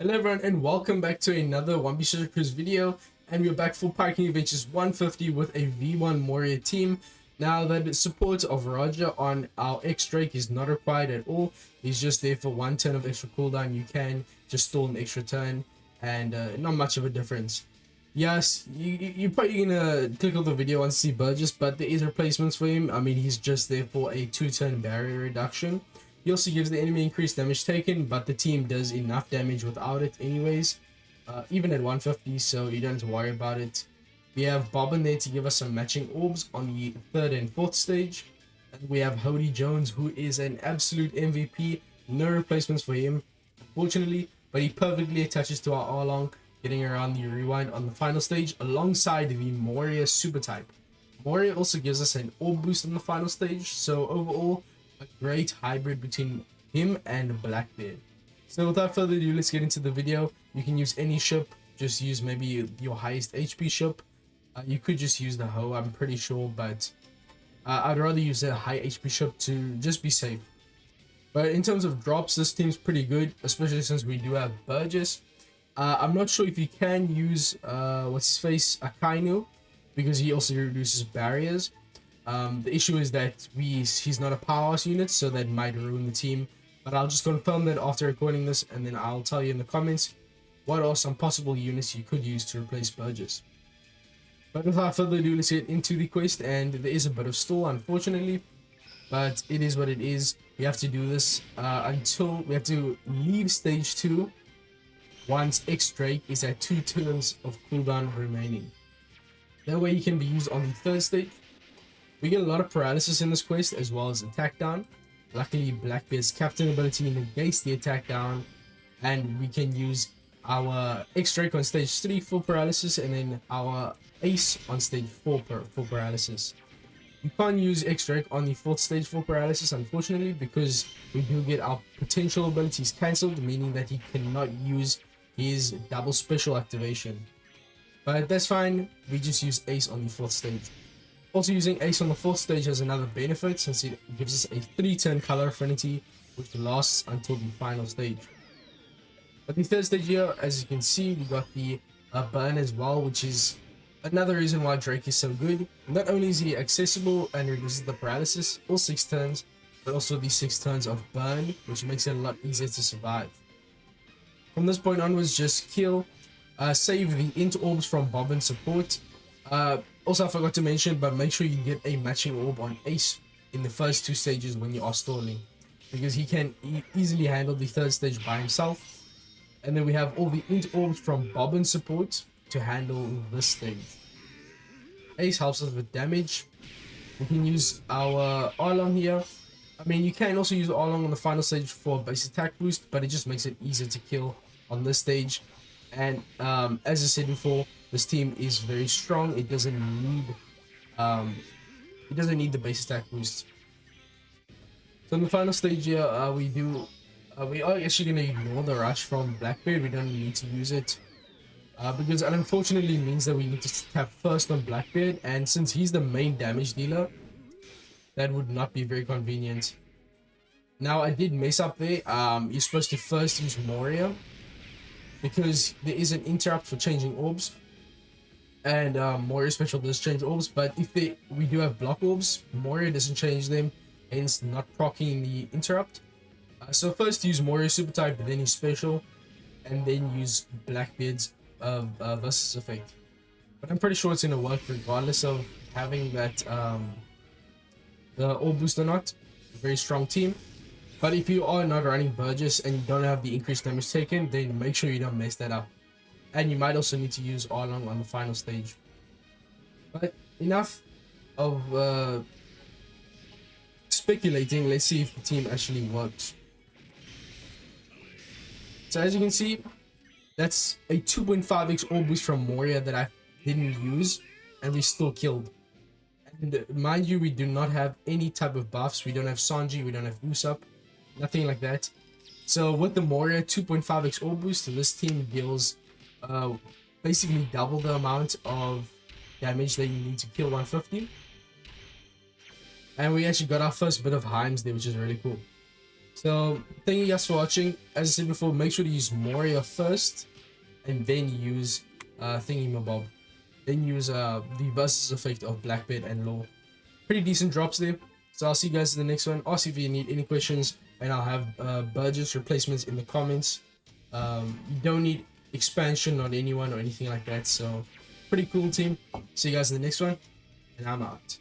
Hello everyone and welcome back to another One Piece Treasure Cruise video, and we're back for Parking Adventures 150 with a V1 Moria team. Now the support of Roger on our X-Drake is not required at all. He's just there for one turn of extra cooldown. You can just stall an extra turn and not much of a difference. Yes, you're probably gonna click on the video and see Burgess, but there is replacements for him. I mean, he's just there for a 2-turn barrier reduction. He also gives the enemy increased damage taken, but the team does enough damage without it anyways, even at 150, so you don't have to worry about it. We have Bobbin there to give us some matching orbs on the 3rd and 4th stage. And we have Hody Jones, who is an absolute MVP. No replacements for him, unfortunately, but he perfectly attaches to our Arlong, getting around the rewind on the final stage alongside the Moria super type. Moria also gives us an orb boost on the final stage, so overall a great hybrid between him and Blackbeard. So without further ado, let's get into the video. You can use any ship, just use maybe your highest HP ship. You could just use the Ho, I'm pretty sure, but I'd rather use a high HP ship to just be safe. But in terms of drops, this team's pretty good, especially since we do have Burgess. I'm not sure if you can use what's his face, Akainu, because he also reduces barriers. The issue is that he's not a powerhouse unit, so that might ruin the team. But I'll just confirm that after recording this, and then I'll tell you in the comments what are some possible units you could use to replace Burgess. But without further ado, let's get into the quest. And there is a bit of stall, unfortunately, but it is what it is. We have to do this until we have to leave stage 2 once X-Drake is at 2 turns of cooldown remaining. That way he can be used on the 3rd stage. We get a lot of paralysis in this quest, as well as attack down. Luckily, Blackbeard's captain ability negates the attack down, and we can use our X-Drake on stage 3 for paralysis, and then our Ace on stage 4 for paralysis. You can't use X-Drake on the 4th stage for paralysis, unfortunately, because we do get our potential abilities cancelled, meaning that he cannot use his double special activation. But that's fine, we just use Ace on the 4th stage. Also, using Ace on the 4th stage has another benefit, since it gives us a 3-turn color affinity, which lasts until the final stage. At the 3rd stage here, as you can see, we got the burn as well, which is another reason why Drake is so good. Not only is he accessible and reduces the paralysis, all 6 turns, but also the 6 turns of burn, which makes it a lot easier to survive. From this point onwards, just kill, save the int orbs from Bobbin support. Also, I forgot to mention, but make sure you get a matching orb on Ace in the first 2 stages when you are stalling, because he can easily handle the 3rd stage by himself. And then we have all the int orbs from Bobbin support to handle this stage. Ace helps us with damage. We can use our Arlong here. I mean, you can also use Arlong on the final stage for a base attack boost, but it just makes it easier to kill on this stage. And as I said before, this team is very strong. It doesn't need the base attack boost. So in the final stage here, we are actually going to ignore the rush from Blackbeard. We don't need to use it because it unfortunately means that we need to tap first on Blackbeard, and since he's the main damage dealer, that would not be very convenient. Now, I did mess up there. You're supposed to first use Moria, because there is an interrupt for changing orbs, and Moria special does change orbs, but if we do have block orbs, Moria doesn't change them, hence not proccing the interrupt. So first use Moria super type, then his special, and then use Blackbeard's versus effect. But I'm pretty sure it's gonna work regardless of having that the orb boost or not. Very strong team. But if you are not running Burgess and you don't have the increased damage taken, then make sure you don't mess that up. And you might also need to use Arlong on the final stage. But enough of speculating. Let's see if the team actually works. So as you can see, that's a 2.5x orb boost from Moria that I didn't use, and we still killed. And mind you, we do not have any type of buffs. We don't have Sanji, we don't have Usopp, nothing like that. So with the Moria 2.5x orb boost, this team deals basically double the amount of damage that you need to kill 150. And we actually got our first bit of Heims there, which is really cool. So thank you guys for watching. As I said before, make sure to use Moria first, and then use Thingy-mabob. Then use the versus effect of Blackbeard and Law. Pretty decent drops there. So I'll see you guys in the next one. Ask if you need any questions, and I'll have budgets replacements in the comments. You don't need expansion on anyone or anything like that. So pretty cool team. See you guys in the next one, and I'm out.